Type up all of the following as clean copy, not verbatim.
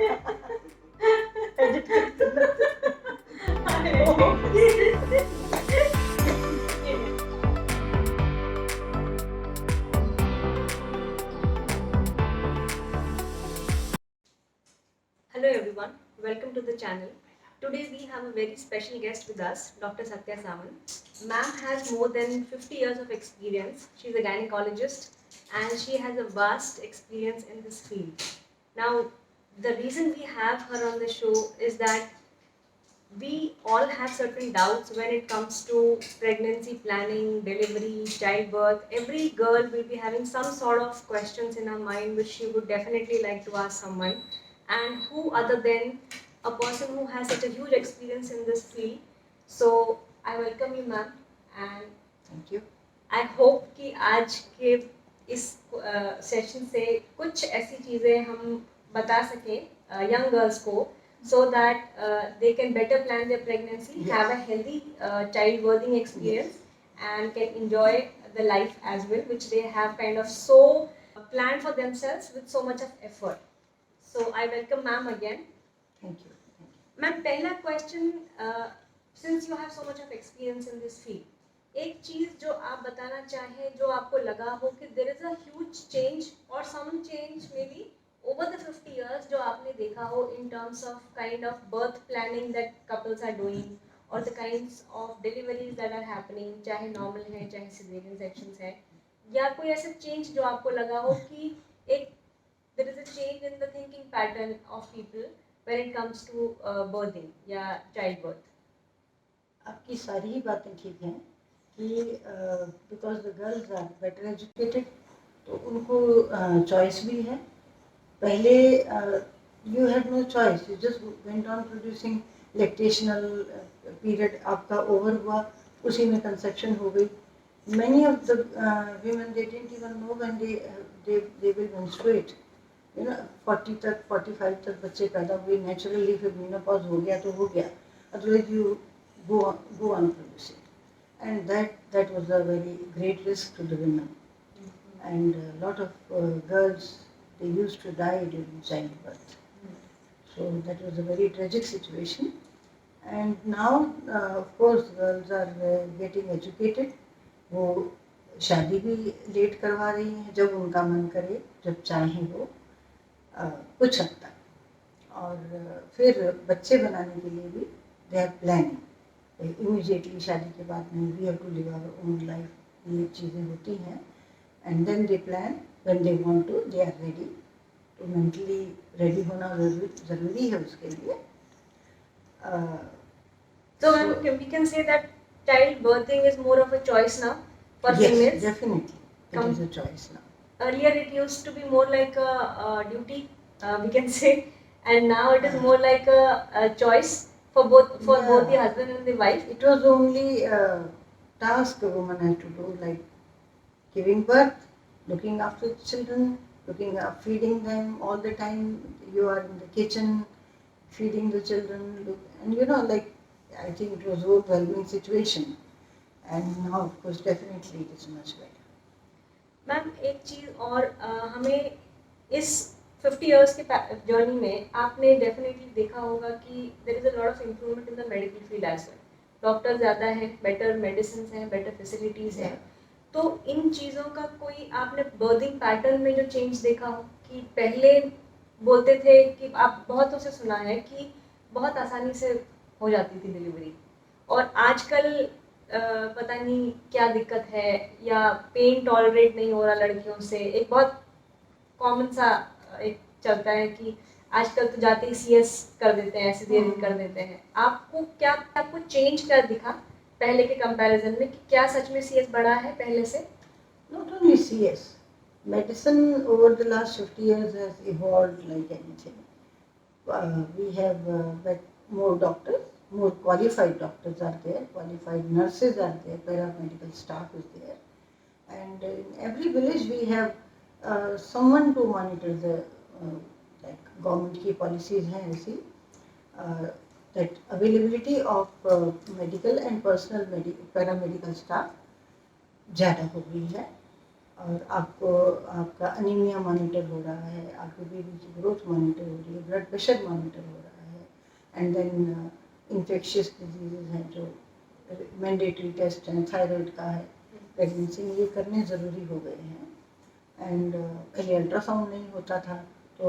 Edit करते Hello everyone, welcome to the channel. Today we have a very special guest with us, Dr. Satya Samant. Ma'am has more than 50 years of experience. She's a gynecologist and she has a vast experience in this field. Now, the reason we have her on the show is that we all have certain doubts when it comes to pregnancy planning, delivery, childbirth. Every girl will be having some sort of questions in her mind which she would definitely like to ask someone. And who other than a person who has such a huge experience in this field. So I welcome you, ma'am, and thank you I hope कि आज के इस session से कुछ ऐसी चीज़ें हम बता सकें यंग गर्ल्स को so that they can better plan their pregnancy, Yes. have a healthy childbirthing experience, and can enjoy the life as well, which they have kind of so planned for themselves with so much of effort. So I welcome ma'am again. Thank you Ma'am, पहला question, since you have so much of experience in this field, एक चीज जो आप बताना चाहें जो आपको लगा हो कि there is a huge change or some change maybe over the 50 years जो आपने देखा हो in terms of kind of birth planning that couples are doing or the kinds of deliveries that are happening, चाहे normal है चाहे cesarean sections है, या कोई ऐसा change जो आपको लगा हो कि एक there is a change in the thinking pattern of people when it comes to birthing या childbirth. आपकी सारी ही बातें ठीक हैं कि because the girls are better educated तो उनको चॉइस भी है पहले you had no choice you just went on producing lactational period आपका ओवर हुआ उसी में कंसेप्शन हो गई many of the women they didn't even know when they will menstruate you know 40 तक 45 तक बच्चे पैदा हुए नेचुरली फिर मेनोपॉज हो गया तो हो गया otherwise you go on producing and that was a very great risk to the women and a lot of girls they used to die during childbirth so that was a very tragic situation and now of course girls are getting educated वो शादी भी late करवा रही हैं जब उनका मन करे जब चाहें वो कुछ हद तक और फिर बच्चे बनाने के लिए भी दे आर प्लानिंग इमीडिएटली शादी के बाद नहीं we have to live our own life ये चीज़ें होती हैं and then they plan when they want to they are ready तो मेंटली रेडी होना ज़रूरी है उसके लिए So we can say that childbirthing is more of a choice now for yes, females. Definitely, it is a choice now. Earlier it used to be more like a duty, we can say, and now it is more like a choice for both the husband and the wife. It was only a task a woman had to do, like giving birth, looking after the children, looking after feeding them all the time. You are in the kitchen, feeding the children, and you know, like I think it was overwhelming situation, and now of course definitely it is much better. Ma'am एक चीज़ और हमें इस 50 years के journey में आपने definitely देखा होगा कि there is a lot of improvement in the medical field as well doctor ज़्यादा हैं बेटर मेडिसिन हैं बेटर फैसिलिटीज़ हैं तो इन चीज़ों का कोई आपने बर्थिंग पैटर्न में जो चेंज देखा हो कि पहले बोलते थे कि आप बहुतों से सुना है कि बहुत आसानी से हो जाती थी डिलीवरी और आजकल पता नहीं क्या दिक्कत है या पेन टॉलरेट नहीं हो रहा लड़कियों से एक बहुत कॉमन सा एक चलता है कि आजकल तो जाते ही सीएस कर देते हैं सिजेरियन कर देते हैं आपको चेंज क्या दिखा पहले के कंपैरिजन में कि क्या सच में सीएस बढ़ा है पहले से Not only CS, medicine over the last 50 years has evolved like anything. We have more doctors, more qualified doctors are there, qualified nurses are there, paramedical staff is there. And in every village we have someone to monitor the like government की policies हैं ऐसी that availability of medical and personal paramedical staff ज़्यादा हो गई है और आपको आपका अनीमिया मॉनिटर हो रहा है, आपके बेबी की ग्रोथ मॉनिटर हो रही है, ब्लड प्रेशर मॉनिटर हो रहा है, एंड देन इन्फेक्शियस डिजीज़ हैं जो मैंडेटरी टेस्ट हैं, थायराइड का है, प्रेगनेंसी में ये करने ज़रूरी हो गए हैं। एंड पहले अल्ट्रासाउंड नहीं होता था, तो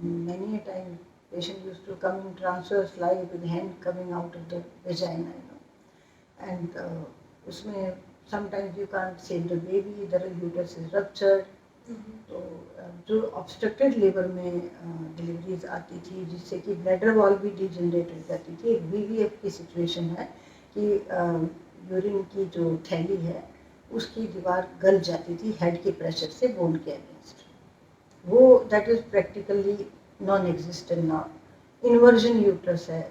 many a time patient used to come in transverse lie with hand coming out of the vagina, you know, and उसमें sometimes you can't save the baby, the uterus is ruptured. तो जो obstructed labor में deliveries आती थी जिससे कि bladder wall भी degenerate हो जाती थी, एक वीवीएफ की सिचुएशन है कि यूरिन की जो थैली है उसकी दीवार गल जाती थी हेड के प्रेशर से बोन के अगेंस्ट, वो that is practically non existent now. Inversion uterus है,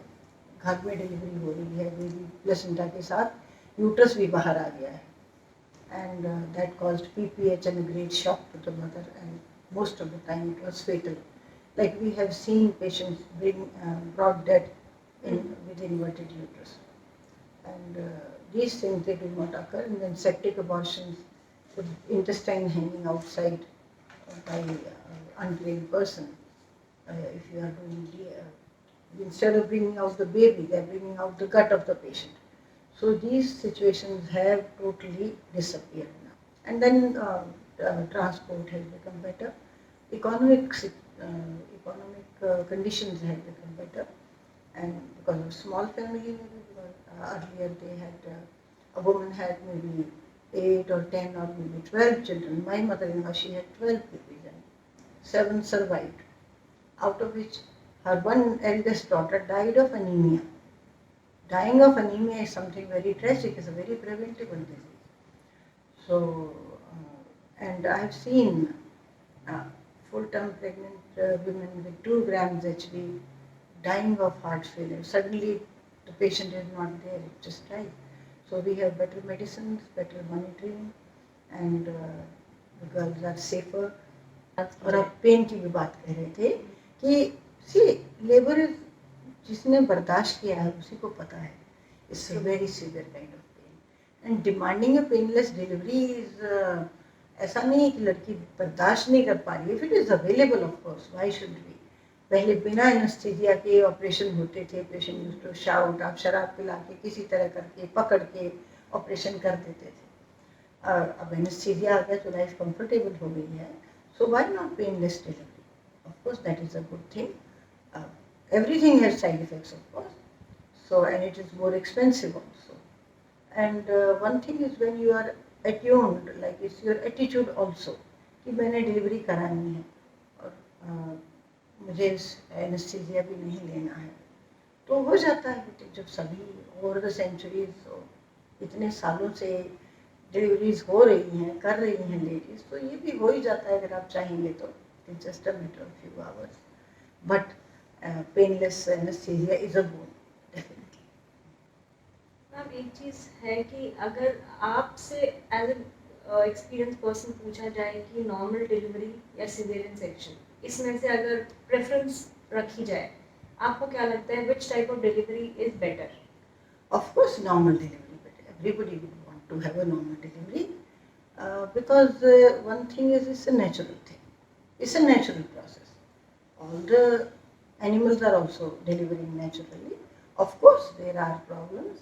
घर में डिलीवरी हो रही है, बेबी प्लेसेंटा के साथ यूट्रस भी बाहर आ गया है, and that caused PPH and a great shock to the mother, and most of the time it was fatal. Like we have seen patients being brought dead with inverted uterus, and these things they do not occur. And then septic abortions, with intestine hanging outside by untrained person. If you are doing instead of bringing out the baby, they are bringing out the gut of the patient. So these situations have totally disappeared now. And then transport has become better. Economic conditions have become better. And because of small family, maybe because earlier they had, a woman had maybe 8 or 10 or maybe 12 children. My mother-in-law, she had 12 babies and 7 survived, out of which her one eldest daughter died of anemia. Dying of anemia is something very tragic, it's a very preventable disease. So, and I have seen full-term pregnant women with 2 grams HB dying of heart failure. Suddenly the patient is not there, it just died. So we have better medicines, better monitoring, and the girls are safer. और आप pen की भी बात कर रहे थे कि सी labour जिसने बर्दाश्त किया है उसी को पता है, it's a very severe kind of pain, and demanding a painless delivery is ऐसा नहीं है कि लड़की बर्दाश्त नहीं कर पा रही है, if it is available of course why should be. पहले बिना एनेस्थीसिया के ऑपरेशन होते थे, पेशेंट यूज्ड टू शाउट, आप शराब पिला के किसी तरह करके पकड़ के ऑपरेशन कर देते थे, और अब एनेस्थीसिया आ गया तो लाइफ कंफर्टेबल हो गई है, so why not painless delivery? Of course that is a good thing. Everything has side effects of course, so and it is more expensive also. And one thing is when you are attuned, like it's your attitude also कि मैंने delivery करानी है और मुझे anaesthesia भी नहीं लेना है, तो हो जाता है। जब सभी ओवर द सेंचुरीज इतने सालों से डिलीवरीज हो रही हैं, कर रही हैं लेडीज, तो ये भी हो ही जाता है अगर आप चाहेंगे तो, it's just a matter of few hours, but painless anaesthesia is a bone definitely. Ma'am एक चीज़ है कि अगर आपसे एज एन एक्सपीरियंस पर्सन पूछा जाए कि नॉर्मल डिलीवरी या सिजेरियन सेक्शन, इसमें से अगर प्रेफरेंस रखी जाए, आपको क्या लगता है which type of delivery is better? Of course normal delivery better, everybody would want to have a normal delivery, because one thing is it's a natural thing, it's a natural process. All the animals are also delivering naturally. Of course there are problems,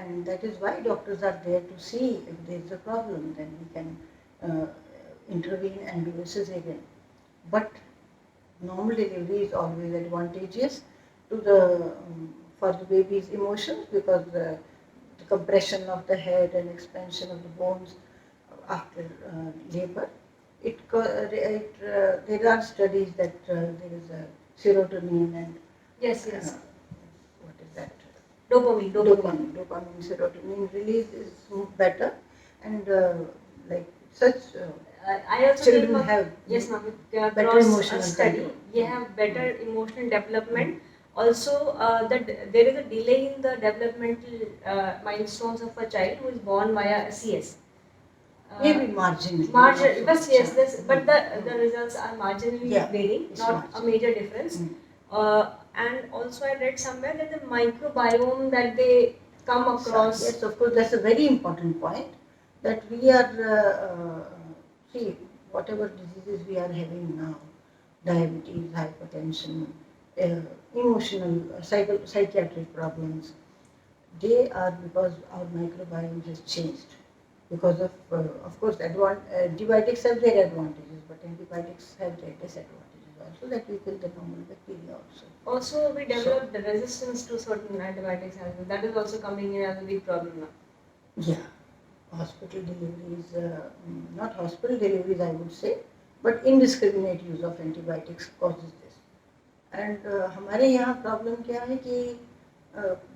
and that is why doctors are there to see if there is a problem, then we can intervene and do a cesarean. But normal delivery is always advantageous to the for the baby's emotions, because the compression of the head and expansion of the bones after labor, there are studies that there is a serotonin and Yes. what is that? Dopamine. Serotonin release is better, and like such I also children think have yes, ma'am. better Across emotional a study, control. they have better emotional development. Also, that there is a delay in the developmental milestones of a child who is born via a CS. Maybe marginally. But yes, but the results are marginally varying, not marginal. a major difference. And also, I read somewhere that the microbiome that they come across. Yes, of course, that's a very important point. that we are see whatever diseases we are having now, diabetes, hypertension, emotional, psychiatric problems, they are because our microbiome has changed. Because of course, antibiotics have their advantages, but antibiotics have their disadvantages also, that we kill the normal bacteria also. Also, we develop the resistance to certain antibiotics as well. That is also coming in as a big problem now. Yeah, hospital deliveries, not hospital deliveries I would say, but indiscriminate use of antibiotics causes this. And हमारे यहाँ problem क्या है कि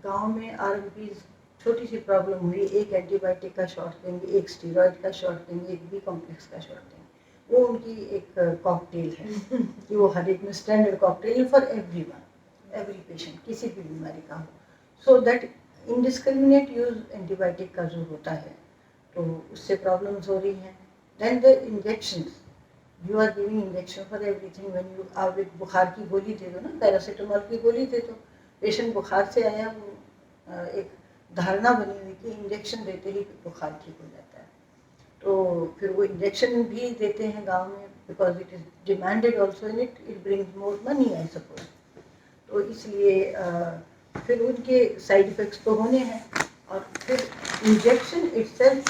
गांव में आरएमपीज छोटी सी problem हुई, एक एंटीबायोटिक का शॉट देंगे, एक स्टीरॉयड का शॉट देंगे, एक बी कॉम्प्लेक्स का शॉट देंगे। वो उनकी एक कॉकटेल है कि वो हर एक में standard cocktail for everyone, every patient, किसी भी बीमारी का हो। So that indiscriminate use antibiotic का जो होता है, तो उससे प्रॉब्लम्स हो रही हैं। Then the injections, you are giving injection for everything. When you, आप एक बुखार की गोली दे दो ना, पैरासीटामोल की गोली दे दो, पेशेंट बुखार से आया, एक धारणा बनी हुई कि इंजेक्शन देते ही बुखार ठीक हो जाता है, तो फिर वो इंजेक्शन भी देते हैं गांव में, because it is demanded also in it, it brings more money I suppose. तो इसलिए फिर उनके साइड इफेक्ट्स तो होने हैं, और फिर injection itself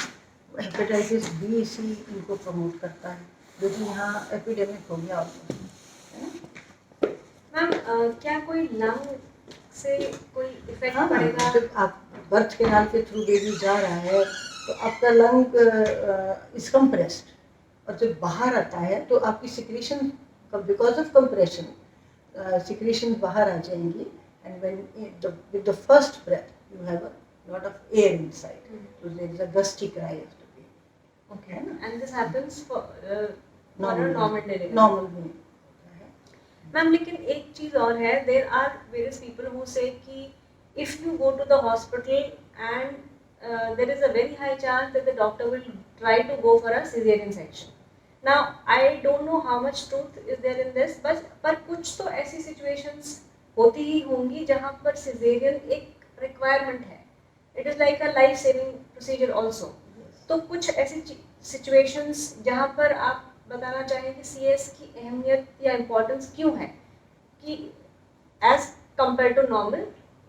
hepatitis B C इनको प्रमोट करता है, जो कि यहाँ एपिडेमिक हो गया ऑलमोस्ट। मैम, क्या कोई लंग से कोई इफेक्ट हाँ, पड़ेगा? जब आप बर्थ कैनाल के थ्रू बेबी जा रहा है तो आपका लंग इज कंप्रेस्ड, और जब बाहर आता है तो आपकी secretion, because of compression, secretion बाहर आ जाएंगी, and when with the first breath you have a lot of air inside, so there is a gusty cry of the baby. Okay, and this happens for Normal normal delivery. normal में होता है। Ma'am, लेकिन एक चीज और है, there are various people who say that if you go to the hospital and there is a very high chance that the doctor will try to go for a caesarean section. Now I don't know how much truth is there in this, but पर कुछ तो ऐसी situations होती ही होंगी जहां पर caesarean एक requirement है, it is like a life saving procedure also. तो कुछ ऐसी सिचुएशंस जहां पर आप बताना चाहें कि सीएस की अहमियत या इम्पोर्टेंस क्यों है, कि एज कंपेयर टू नॉर्मल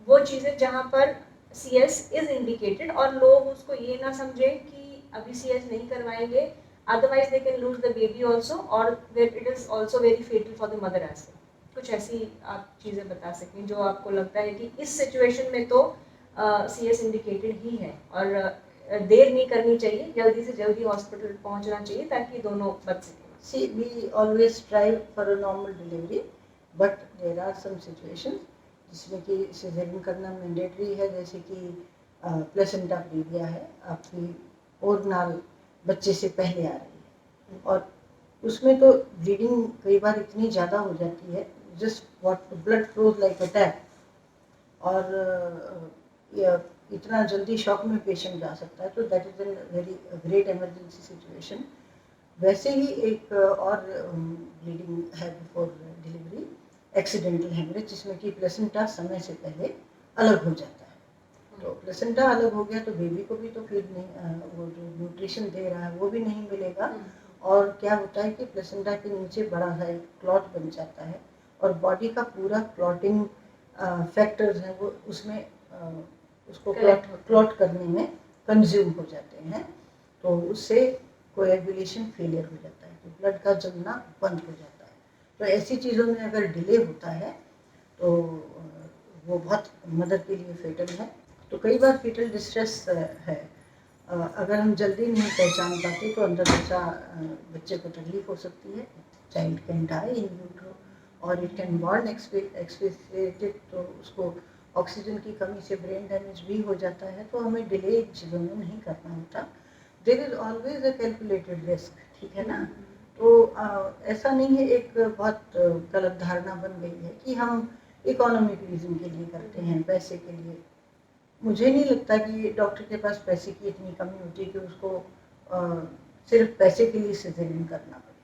वो चीज़ें जहाँ पर सीएस इज इंडिकेटेड और लोग उसको ये ना समझें कि अभी सीएस नहीं करवाएंगे, otherwise they can lose the baby also, और it is also very fatal for the mother as well. कुछ ऐसी आप चीज़ें बता सकें जो आपको लगता है कि इस सिचुएशन में तो सीएस इंडिकेटेड ही है और देर नहीं करनी चाहिए, जल्दी से जल्दी हॉस्पिटल पहुंचना चाहिए ताकि दोनों बच सकें। See, we always strive for a normal delivery, but there are some situations जिसमें कि सिजेरियन करना मैंडेटरी है, जैसे कि प्लेसेंटा प्रीविया है, आपकी और नाल बच्चे से पहले आ रही है, और उसमें तो ब्लीडिंग कई बार इतनी ज़्यादा हो जाती है, just what blood flows like a tap, और इतना जल्दी शॉक में पेशेंट जा सकता है, तो that is a very great emergency situation. वैसे ही एक और ब्लीडिंग है बिफोर डिलीवरी, एक्सीडेंटल हेमरेज, जिसमें कि प्लेसेंटा समय से पहले अलग हो जाता है। तो प्लेसेंटा अलग हो गया तो बेबी को भी तो फीड नहीं, वो जो न्यूट्रिशन दे रहा है वो भी नहीं मिलेगा, और क्या होता है कि प्लेसेंटा के नीचे बड़ा सा एक क्लॉट बन जाता है, और बॉडी का पूरा क्लॉटिंग फैक्टर्स हैं वो उसमें उसको क्लॉट करने में कंज्यूम हो जाते हैं, तो उससे कोएगुलेशन फेलियर हो जाता है, तो ब्लड का जमना बंद हो जाता है। तो ऐसी चीज़ों में अगर डिले होता है तो वो बहुत मदर के लिए फेटल है। तो कई बार फेटल डिस्ट्रेस है, अगर हम जल्दी नहीं पहचान पाते तो अंदर बच्चे को तकलीफ हो सकती है, child can die in utero, और इट कैन बॉर्न एक्सपेक्टेड, तो उसको ऑक्सीजन की कमी से ब्रेन डैमेज भी हो जाता है। तो हमें डिले इन चीज़ों में नहीं करना होता, there is always a calculated risk, ठीक है ना। तो ऐसा नहीं है, एक बहुत गलत धारणा बन गई है कि हम इकोनॉमिक रीज़न के लिए करते हैं, पैसे के लिए। मुझे नहीं लगता कि डॉक्टर के पास पैसे की इतनी कमी होती है कि उसको सिर्फ पैसे के लिए सिजेरियन करना पड़े,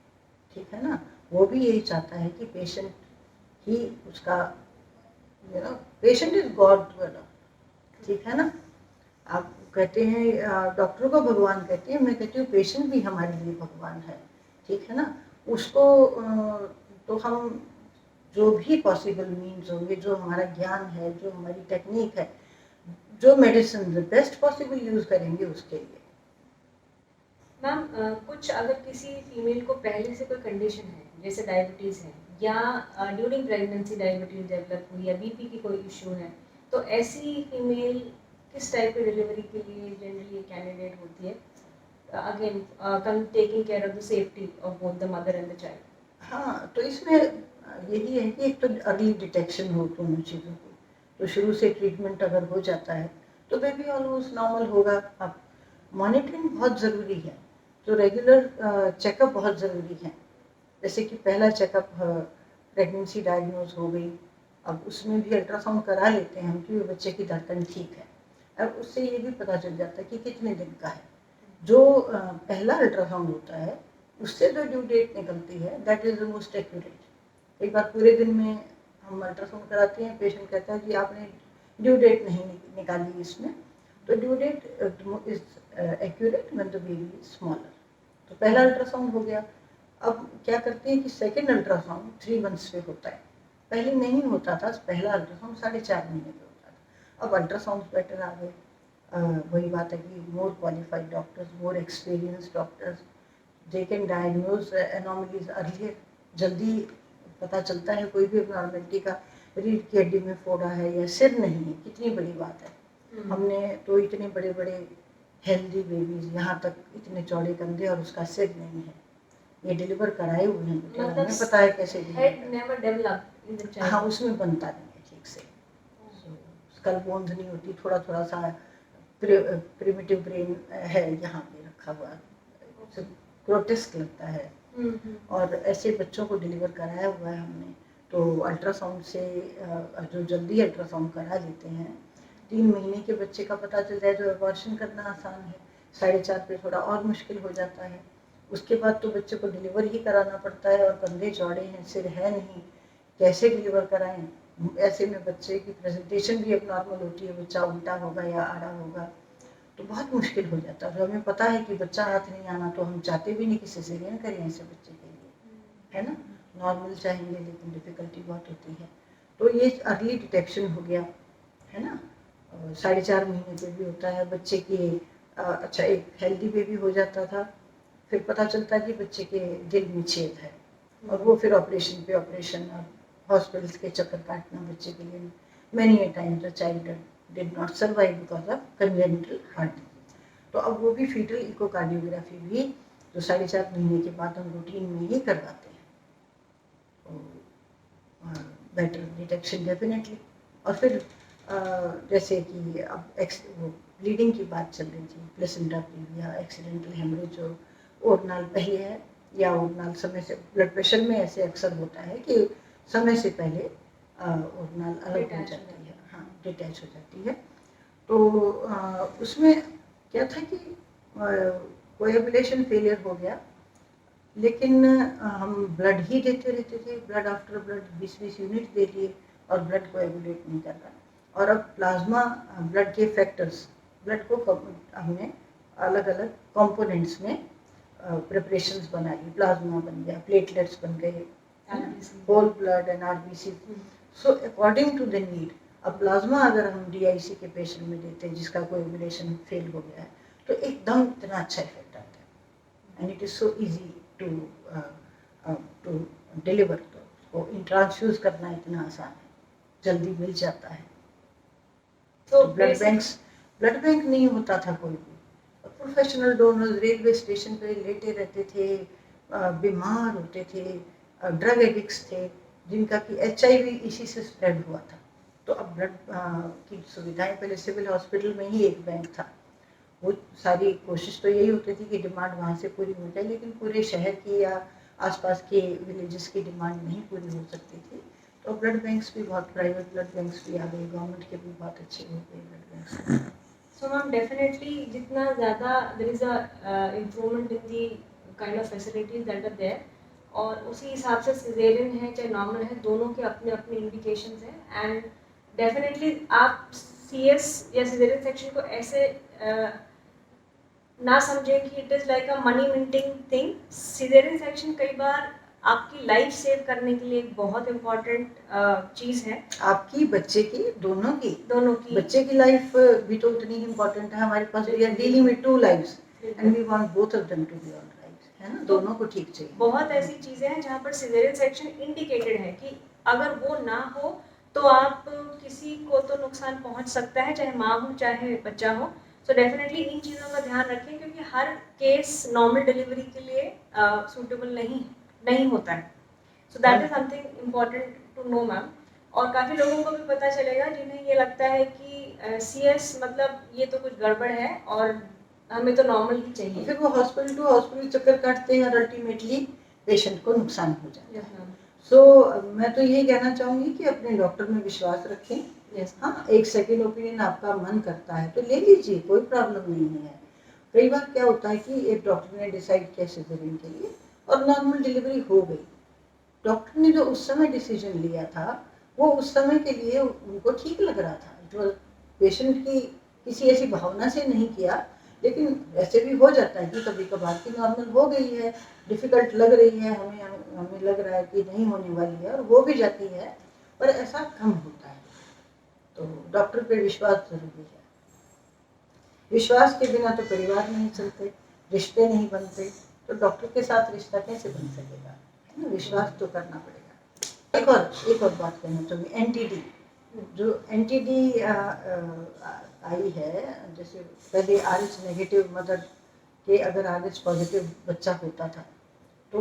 ठीक है ना। वो भी यही चाहता है कि पेशेंट ही उसका, patient is god to a doctor, ठीक है ना। आप कहते हैं डॉक्टरों को भगवान कहते हैं, मैं कहती हूँ पेशेंट भी हमारे लिए भगवान है, ठीक है ना। उसको तो हम जो भी पॉसिबल मीन्स होंगे, जो हमारा ज्ञान है, जो हमारी टेक्निक है, जो मेडिसिन बेस्ट पॉसिबल यूज़ करेंगे उसके लिए। मैम कुछ अगर किसी फीमेल को पहले से कोई कंडीशन है जैसे डायबिटीज़ है या ड्यूरिंग प्रेगनेंसी डायबिटीज़ डेवलप हुई या बीपी की कोई इशू है, तो ऐसी फीमेल किस टाइप की डिलीवरी के लिए जनरली कैंडिडेट होती है? Again taking care of the safety of both the mother and the child. हाँ, तो इसमें यही है कि एक तो अर्ली डिटेक्शन हो दोनों चीज़ों की, तो शुरू से ट्रीटमेंट अगर हो जाता है तो बेबी ऑलमोस्ट नॉर्मल होगा। अब मॉनिटरिंग बहुत ज़रूरी है, तो रेगुलर चेकअप बहुत ज़रूरी है। जैसे कि पहला चेकअप प्रेगनेंसी डायग्नोज हो गई, अब उसमें भी अल्ट्रासाउंड करा लेते हैं हम कि बच्चे की धड़कन ठीक है। अब उससे ये भी पता चल जाता है कि कितने दिन का है। जो पहला अल्ट्रासाउंड होता है उससे जो ड्यू डेट निकलती है that is the most accurate. एक बार पूरे दिन में हम अल्ट्रासाउंड कराते हैं, पेशेंट कहता है कि आपने ड्यू डेट नहीं निकाली इसमें, तो due date is accurate when the baby is smaller. तो पहला अल्ट्रासाउंड हो गया। अब क्या करते हैं कि सेकेंड अल्ट्रासाउंड 3 मंथ्स पे होता है, पहले नहीं होता था, पहला अल्ट्रासाउंड 4.5 महीने पे होता था। अब अल्ट्रासाउंड बेटर आ गए। वही बात है कि मोर qualified doctors, more experience doctors, they can diagnose anomalies earlier, जल्दी पता चलता है कोई भी एबनॉर्मलिटी का। रीढ़ की हड्डी में फोड़ा है या सिर नहीं है, कितनी बड़ी बात है। हमने तो इतने बड़े बड़े हेल्दी बेबीज, यहाँ तक इतने चौड़े कंधे और उसका सिर नहीं है, ये डिलीवर कराए हुए हैं बेटे, हमें पता है कैसे head never develop in the child. हाँ, उसमें बनता नहीं है ठीक से, स्कल बोन्स नहीं होती, थोड़ा थोड़ा सा प्रिमिटिव ब्रेन है यहाँ पे रखा हुआ, ग्रोटेस्क लगता है। और ऐसे बच्चों को डिलीवर कराया हुआ है हमने। तो अल्ट्रासाउंड से जो जल्दी अल्ट्रासाउंड करा लेते हैं, 3 महीने के बच्चे का पता चल जाए तो अबॉर्शन करना आसान है, 4.5 पे थोड़ा और मुश्किल हो जाता है। उसके बाद तो बच्चे को डिलीवर ही कराना पड़ता है, और कंधे चौड़े हैं, सिर है नहीं, कैसे डिलीवर कराएं। ऐसे में बच्चे की प्रेजेंटेशन भी अब नॉर्मल होती है, बच्चा उल्टा होगा या आड़ा होगा तो बहुत मुश्किल हो जाता है। तो हमें पता है कि बच्चा हाथ नहीं आना, तो हम चाहते भी नहीं कि सिजेरियन करें ऐसे बच्चे के लिए, है ना। नॉर्मल चाहेंगे लेकिन डिफ़िकल्टी बहुत होती है। तो ये अर्ली डिटेक्शन हो गया, है ना। 4.5 महीने पे भी होता है बच्चे की। अच्छा, एक हेल्दी बेबी हो जाता था, फिर पता चलता है कि बच्चे के दिल में छेद है, और वो फिर ऑपरेशन पे ऑपरेशन और हॉस्पिटल्स के चक्कर काटना बच्चे के लिए। Many a time the child did not survive because of congenital heart disease. तो अब वो भी फीटल इकोकार्डियोग्राफी भी जो 4.5 महीने के बाद हम रूटीन में ही करवाते हैं, तो बेटर डिटेक्शन डेफिनेटली। और फिर जैसे कि अब वो ब्लीडिंग की बात चल रही थी, प्लेसेंटा की या एक्सीडेंटल हेमरेज जो ओरनाल पहले है या ओरनाल समय से, ब्लड प्रेशर में ऐसे अक्सर होता है कि समय से पहले ओरनाल अलग हो जाती है, हाँ डिटैच हो जाती है। तो उसमें क्या था कि कोएगुलेशन फेलियर हो गया, लेकिन हम ब्लड ही देते रहते थे, ब्लड आफ्टर ब्लड 20-20 यूनिट दे दिए और ब्लड कोएगुलेट नहीं कर रहा। और अब प्लाज्मा ब्लड के फैक्टर्स, ब्लड को हमने अलग अलग कंपोनेंट्स में प्रिपरेशंस बना ली, प्लाज्मा बन गया, प्लेटलेट्स बन गए, whole blood and RBC. So according to the need, अब प्लाज्मा अगर हम डीआईसी के पेशेंट में देते हैं जिसका कोएगुलेशन फेल हो गया है, तो एकदम इतना अच्छा इफेक्ट आता है, and it is so easy to deliver. तो उसको इंट्रांसफ्यूज करना इतना आसान है, जल्दी मिल जाता है। तो ब्लड बैंक नहीं होता था कोई भी, प्रोफेशनल डोनर्स रेलवे स्टेशन पे लेटे रहते थे, बीमार होते थे, ड्रग एडिक्ट्स थे, जिनका कि HIV इसी से स्प्रेड हुआ था। तो अब ब्लड की सुविधाएं, पहले सिविल हॉस्पिटल में ही एक बैंक था, वो सारी कोशिश तो यही होती थी कि डिमांड वहाँ से पूरी हो जाए, लेकिन पूरे शहर की या आसपास के विलेजेस की डिमांड नहीं पूरी हो सकती थी। तो ब्लड बैंक्स भी बहुत, प्राइवेट ब्लड बैंक्स भी आ गए, गवर्नमेंट के भी बहुत अच्छे हो गए blood banks. So ma'am, definitely जितना ज़्यादा there is a improvement in the kind of facilities that are there, और उसी हिसाब से सिजेरियन है चाहे नॉर्मल है, दोनों के अपने अपने इंडिकेशंस हैं। एंड डेफिनेटली आप CS या सिजेरियन सेक्शन को ऐसे ना समझें कि it is like a money minting thing. Caesarean section कई बार आपकी लाइफ सेव करने के लिए एक बहुत इम्पॉर्टेंट चीज़ है। आपकी, बच्चे की, दोनों की। दोनों की। बच्चे की लाइफ भी तो उतनी इम्पोर्टेंट है हमारे पास। We are dealing with two lives and we want both of them to be alright, है ना, दोनों को ठीक चाहिए। बहुत ऐसी चीज़ें हैं जहाँ पर सिजेरियन सेक्शन इंडिकेटेड है कि अगर वो ना हो तो आप किसी को तो नुकसान पहुँच सकता है, चाहे माँ हो चाहे बच्चा हो। सो डेफिनेटली इन चीज़ों का ध्यान रखें क्योंकि हर केस नॉर्मल डिलीवरी के लिए सूटेबल नहीं होता है। So that is something important to know ma'am. और काफ़ी लोगों को भी पता चलेगा जिन्हें ये लगता है कि CS मतलब ये तो कुछ गड़बड़ है और हमें तो नॉर्मल ही चाहिए। फिर वो हॉस्पिटल टू हॉस्पिटल चक्कर काटते हैं और अल्टीमेटली पेशेंट को नुकसान हो जाता है। सो मैं तो यही कहना चाहूँगी कि अपने डॉक्टर में विश्वास रखें। हाँ, एक सेकेंड ओपिनियन आपका मन करता है तो ले लीजिए, कोई प्रॉब्लम नहीं है। कई बार क्या होता है कि एक डॉक्टर ने डिसाइड किया सिजेरियन के लिए और नॉर्मल डिलीवरी हो गई। डॉक्टर ने जो उस समय डिसीजन लिया था वो उस समय के लिए उनको ठीक लग रहा था, जो पेशेंट की किसी ऐसी भावना से नहीं किया। लेकिन ऐसे भी हो जाता है कि कभी कभार की नॉर्मल हो गई है, डिफ़िकल्ट लग रही है, हमें लग रहा है कि नहीं होने वाली है और हो भी जाती है, पर ऐसा कम होता है। तो डॉक्टर पे विश्वास जरूरी है। विश्वास के बिना तो परिवार नहीं चलते, रिश्ते नहीं बनते, तो डॉक्टर के साथ रिश्ता कैसे बन सकेगा, है ना, विश्वास तो करना पड़ेगा। एक और बात कहना चाहूँगी, NTD जो NTD आई है, जैसे पहले RH नेगेटिव मदर के अगर RH पॉजिटिव बच्चा होता था तो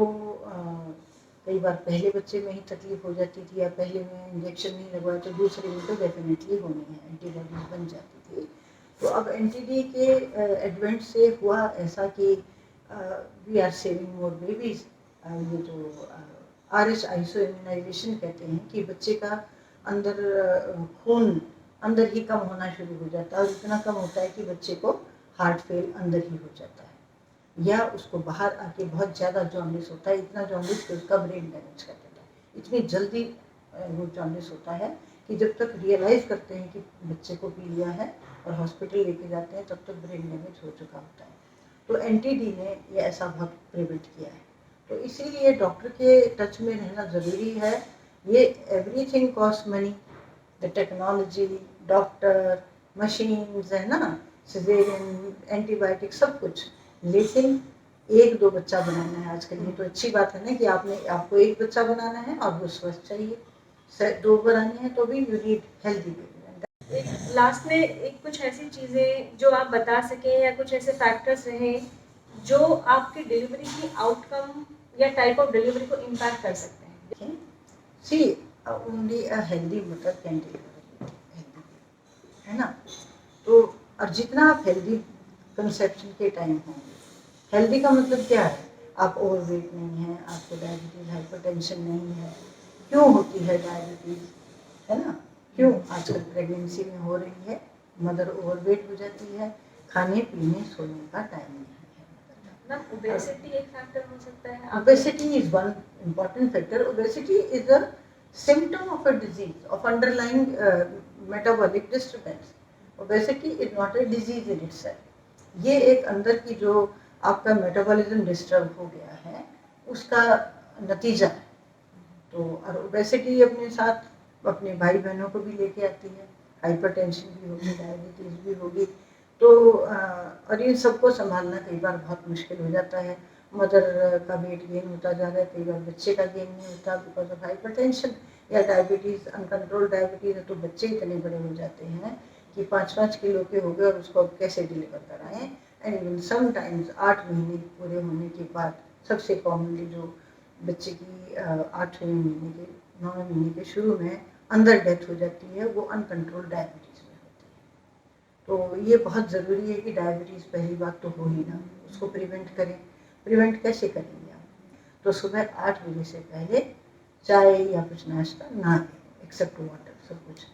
कई बार पहले बच्चे में ही तकलीफ हो जाती थी या पहले में इंजेक्शन नहीं लगवाया तो दूसरे में तो डेफिनेटली होनी है, एंटीबॉडीज बन जाती थी। तो अब NTD के एडवेंट से हुआ ऐसा कि we are saving more babies. ये जो RH आइसो इम्यूनाइजेशन कहते हैं कि बच्चे का अंदर खून अंदर ही कम होना शुरू हो जाता है और इतना कम होता है कि बच्चे को हार्ट फेल अंदर ही हो जाता है या उसको बाहर आके बहुत ज़्यादा जॉन्डिस होता है, इतना जॉन्डिस कि उसका ब्रेन डैमेज कर देता है। इतनी जल्दी वो जॉन्डिस होता है कि जब तक रियलाइज़ करते हैं कि बच्चे को पी लिया है और हॉस्पिटल लेके जाते हैं तब तक ब्रेन डैमेज हो चुका होता है। तो NTD ने ये ऐसा बहुत प्रिवेंट किया है। तो इसीलिए डॉक्टर के टच में रहना ज़रूरी है। ये everything cost money, the technology, doctor, machines, है ना, सिजेरियन, एंटीबायोटिक, सब कुछ। लेकिन एक दो बच्चा बनाना है आजकल, ये तो अच्छी बात है ना कि आपको एक बच्चा बनाना है और वो स्वस्थ चाहिए। दो बनानी है तो भी you need healthy baby. Last में एक कुछ ऐसी चीज़ें जो आप बता सकें या कुछ ऐसे फैक्टर्स रहें जो आपकी डिलीवरी की आउटकम या टाइप ऑफ डिलीवरी को इम्पैक्ट कर सकते हैं। See only a healthy mother can deliver healthy, है ना। तो और जितना आप हेल्दी कंसेप्शन के टाइम होंगे, हेल्दी का मतलब क्या है, आप ओवरवेट नहीं है, आपको डायबिटीज़ हाइपरटेंशन नहीं है। क्यों होती है डायबिटीज़, है ना, क्यों आजकल प्रेगनेंसी में हो रही है, मदर ओवरवेट हो जाती है, खाने पीने सोने का टाइम नहीं है। मैम ओबेसिटी एक फैक्टर हो सकता है। Obesity is one important factor. Obesity is a symptom of a disease, of underlying metabolic disturbance. Obesity is not a disease in itself. ये एक अंदर की जो आपका मेटाबॉलिज्म डिस्टर्ब हो गया है उसका नतीजा है। तो और ओबेसिटी अपने साथ अपने भाई बहनों को भी लेके आती है, हाइपरटेंशन भी होगी, डायबिटीज़ भी होगी। तो और इन सबको संभालना कई बार बहुत मुश्किल हो जाता है। मदर का वेट गेन होता जा रहा है, कई बार बच्चे का गेन नहीं होता बिकॉज ऑफ हाइपरटेंशन या डायबिटीज़, अनकंट्रोल्ड डायबिटीज़ है तो बच्चे इतने बड़े हो जाते हैं कि 5-5 किलो के हो गए और उसको अब कैसे डिलीवर कराएं। एंड इवन समटाइम्स 8 महीने पूरे होने के बाद सबसे कॉमनली जो बच्चे की 8वें महीने के 9वें महीने के शुरू में अंदर डेथ हो जाती है, वो अनकंट्रोल्ड डायबिटीज़ में होती है। तो ये बहुत ज़रूरी है कि डायबिटीज़ पहली बात तो हो ही ना, उसको प्रिवेंट करें। प्रिवेंट कैसे करेंगे आप, तो सुबह 8 बजे से पहले चाय या कुछ नाश्ता ना लें, एक्सेप्ट वाटर, सब कुछ।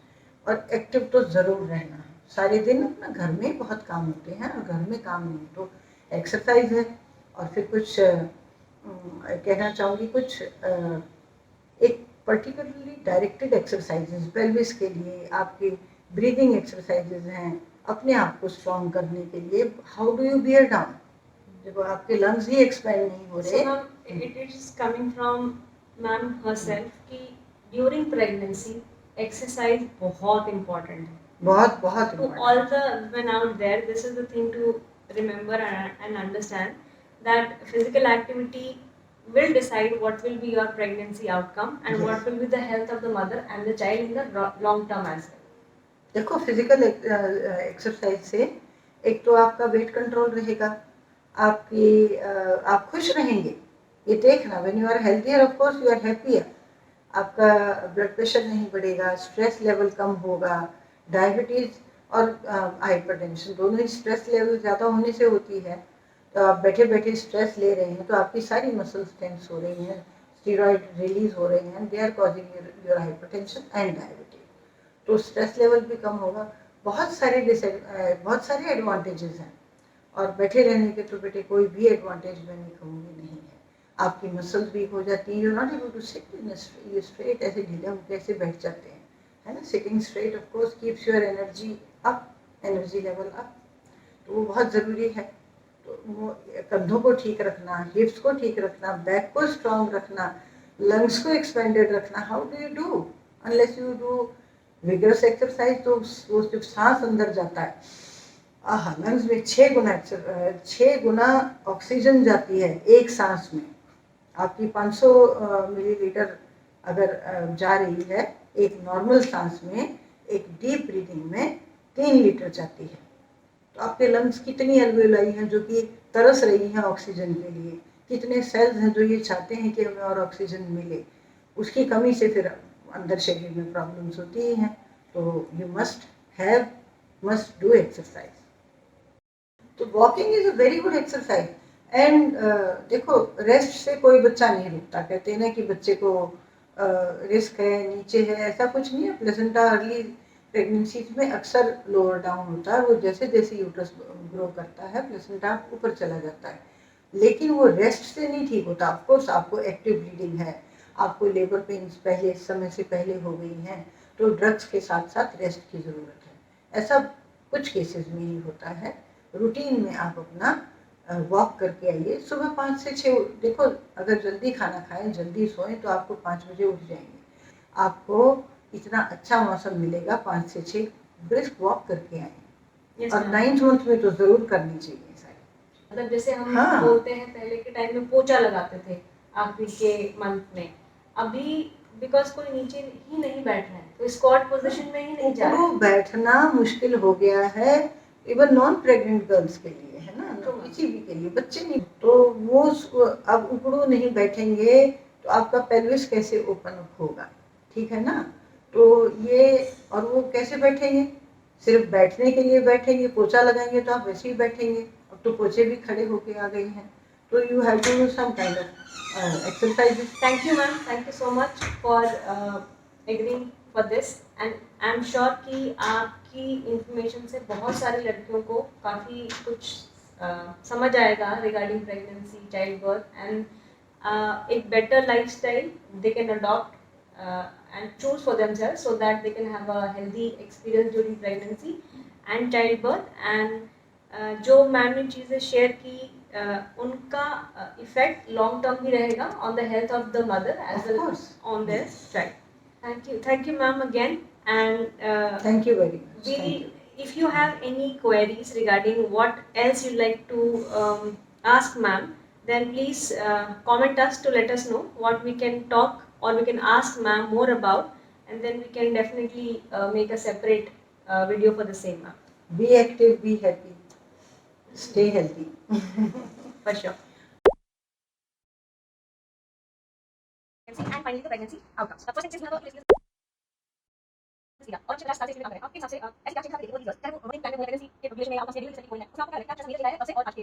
और एक्टिव तो ज़रूर रहना है सारे दिन। अपना घर में बहुत काम होते हैं और घर में काम नहीं तो एक्सरसाइज है। और फिर कुछ कहना चाहूँगी, कुछ एक पर्टिकुलरली डायरेक्टेड एक्सरसाइजेज पेल्विस के लिए, आपके ब्रीदिंग एक्सरसाइजेज हैं अपने आप को स्ट्रॉन्ग करने के लिए। How do you beer down, जब आपके लंग्स ही एक्सपैंड नहीं हो So रहे। ma'am, it is coming from ma'am herself कि during pregnancy exercise बहुत important है. बहुत बहुत To important। all the women out there, this is the thing to remember and understand that physical activity will decide what will be your pregnancy outcome and Yes. what will be the health of the mother and the child in the long term as well. देखो physical exercise से एक तो आपका weight control रहेगा, आपकी आप खुश रहेंगे। ये देखना, when you are healthier of course you are happier, आपका ब्लड प्रेशर नहीं बढ़ेगा, स्ट्रेस लेवल कम होगा। डायबिटीज और हाइपरटेंशन दोनों ही स्ट्रेस लेवल ज़्यादा होने से होती है। तो आप बैठे बैठे स्ट्रेस ले रहे हैं तो आपकी सारी मसल्स टेंस हो रही हैं, स्टीरॉयड रिलीज हो रहे हैं, they are causing your hypertension and diabetes. तो स्ट्रेस लेवल भी कम होगा। बहुत सारे एडवांटेजेस हैं, और बैठे रहने के तो बेटे कोई भी एडवांटेज मैं नहीं कहूँगी नहीं है। आपकी मसल्स वीक हो जाती है, you not able to sit in straight, ऐसे ढीले होकर ऐसे बैठ जाते हैं, है ना। Sitting straight of course keeps your energy up, energy level up, तो वो बहुत ज़रूरी है। तो वो कंधों को ठीक रखना, हिप्स को ठीक रखना, बैक को स्ट्रॉन्ग रखना, लंग्स को एक्सपेंडेड रखना। How do you do unless you do vigorous exercise. तो वो जब सांस अंदर जाता है, आहा, लंग्स में 6 गुना ऑक्सीजन जाती है एक सांस में। आपकी 500 मिलीलीटर अगर जा रही है एक नॉर्मल सांस में, एक डीप ब्रीदिंग में 3 लीटर जाती है। तो आपके लंग्स कितनी एल्वेलाई हैं जो कि तरस रही हैं ऑक्सीजन के लिए, कितने सेल्स हैं जो ये चाहते हैं कि हमें और ऑक्सीजन मिले। उसकी कमी से फिर अंदर शरीर में प्रॉब्लम्स होती ही हैं। तो यू मस्ट डू एक्सरसाइज। तो walking is a very good exercise. And देखो, रेस्ट से कोई बच्चा नहीं रुकता। कहते हैं ना कि बच्चे को रिस्क है, नीचे है, ऐसा कुछ नहीं है। प्लेसेंटा अर्ली प्रेगनेंसी में अक्सर लोअर डाउन होता है, वो जैसे जैसे यूट्रस ग्रो करता है प्लेसेंटा ऊपर चला जाता है, लेकिन वो रेस्ट से नहीं ठीक होता। ऑफकोर्स आपको एक्टिव ब्लीडिंग है, आपको लेबर पेन्स पहले समय से पहले हो गई हैं, तो ड्रग्स के साथ साथ रेस्ट की ज़रूरत है। ऐसा कुछ केसेस में ही होता है। रूटीन में आप अपना वॉक करके आइए। सुबह 5 से 6, देखो अगर जल्दी खाना खाएं, जल्दी सोएं तो आपको 5 बजे उठ जाएंगे, आपको इतना अच्छा मौसम मिलेगा। 5 से 6 ब्रिस्क वॉक करके आएं। Yes, और ma'am. 9th मंथ में तो ज़रूर करनी चाहिए सारी। मतलब जैसे हम हाँ। बोलते हैं पहले के टाइम में पोचा लगाते थे आखिरी के मंथ में, अभी बिकॉज कोई नीचे ही नहीं बैठ रहा है तो स्क्वाट पोजीशन में ही नहीं जा रहा है। बैठना मुश्किल हो गया है, इवन नॉन प्रेग्नेंट गर्ल्स के लिए, है ना, तो किसी भी के लिए, बच्चे नहीं। तो वो अब उकड़ू नहीं बैठेंगे तो आपका पेल्विस कैसे ओपन अप होगा, ठीक है ना। तो ये, और वो कैसे बैठेंगे, सिर्फ बैठने के लिए बैठेंगे, पोछा लगाएंगे तो आप वैसे ही बैठेंगे। अब तो पोछे भी खड़े होके आ गई हैं, तो you have to do some kind of exercises. Thank you ma'am, thank you so much for agreeing for this and I am sure कि आपकी इंफॉर्मेशन से बहुत सारी लड़कियों को काफ़ी कुछ समझ आएगा regarding pregnancy, child birth and एक better lifestyle they can adopt and choose for themselves so that they can have a healthy experience during pregnancy and childbirth and जो मैम ने चीज़ें शेयर की उनका इफेक्ट लॉन्ग टर्म भी रहेगा on the health of the mother as well as on their child. Thank you ma'am again and Thank you very much. Thank you. if you have any queries regarding what else you like to ask ma'am, then please comment us to let us know what we can talk or we can ask ma'am more about, and then we can definitely make a separate video for the same ma'am. Be active, be happy, stay healthy. For sure. And finally the pregnancy outcomes. The first thing is never और अच्छे class से करें आपके हिसाब से ऐसे क्या चीज देखेंगे वो रिजल्ट चाहे वो वर्किंग प्लान में प्रेगनेंसी के प्रोग्रेशन में आपका शेड्यूल से कोई है उसमें आपको क्या लगता है अच्छा समझ रहा है सबसे और आज के